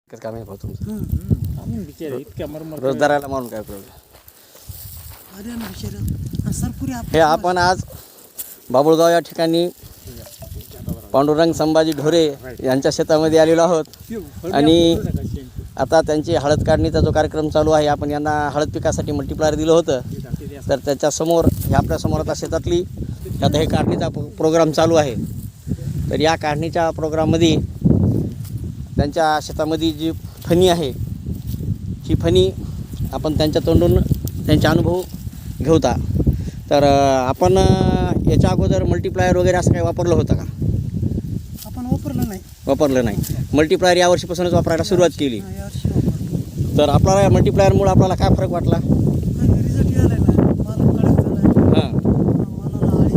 कसं काम आहे भाऊ तुमचं? आम्ही बिचारे इतक्या मरमर रोजदाराला मारून काय प्रॉब्लेम? अरे ना बिचारे सरपुरी हे आपण आज बाबुळगाव या ठिकाणी पांडुरंग संभाजी ढोरे यांच्या शेतामध्ये आलेलो आहोत आणि आता त्यांची हळद काढणीचा जो कार्यक्रम चालू आहे. आपण यांना हळद पिकासाठी मल्टीप्लायर दिलं होतं, तर त्याच्यासमोर हे आपल्यासमोर आता शेतातली आता हे काढणीचा प्रोग्राम चालू आहे. तर या काढणीच्या प्रोग्राममध्ये त्यांच्या शेतामध्ये जी फणी आहे, ही फणी आपण त्यांच्या तोंडून त्यांचे अनुभव घेऊता. तर आपण याच्या अगोदर मल्टीप्लायर वगैरे असं काही वापरलं होतं का? आपण वापरलं नाही. मल्टीप्लायर यावर्षीपासूनच वापरायला सुरुवात केली. यावर्षी वापरतो. तर आपल्याला मल्टीप्लायरमुळे आपल्याला काय फरक वाटला? रिझल्ट यायला नाही, माल कडक झाला, हां, मालाला आळी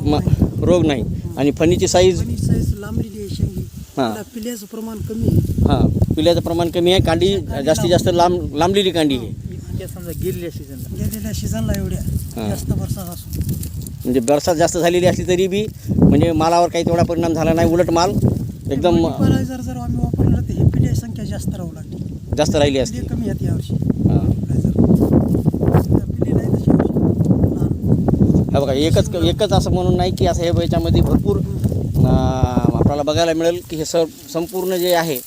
नाही, रोग नाही आणि फणीची साईज आणि साईज लांबलेली आहे शेंगी. हां. त्याला पिल्याचं प्रमाण कमी आहे. हां, पिल्याचं प्रमाण कमी आहे, कांडी जास्तीत जास्त लांबलेली कांडी आहे. इतक्या समजा गेलेल्या सीझनला गेलेल्या सीझनला एवढ्या हां. जास्त वर्षात असून म्हणजे बरसात जास्त झालेली असली तरी बी म्हणजे मालावर काही तेवढा परिणाम झाला नाही. उलट माल एकदम फर्टिलायझर जर आम्ही वापरलं तर हे पिल्या संख्या जास्त राहू लागली. जास्त राहिली असते. पिले कमी आहेत यावर्षी हां, फर्टिलायझर पिले नाही तशी यावर्षी. हे बघा, एकच असं म्हणून नाही की असं हे याच्यामध्ये भरपूर आपल्याला बघायला मिळेल की हे संपूर्ण जे आहे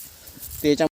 ते याच्या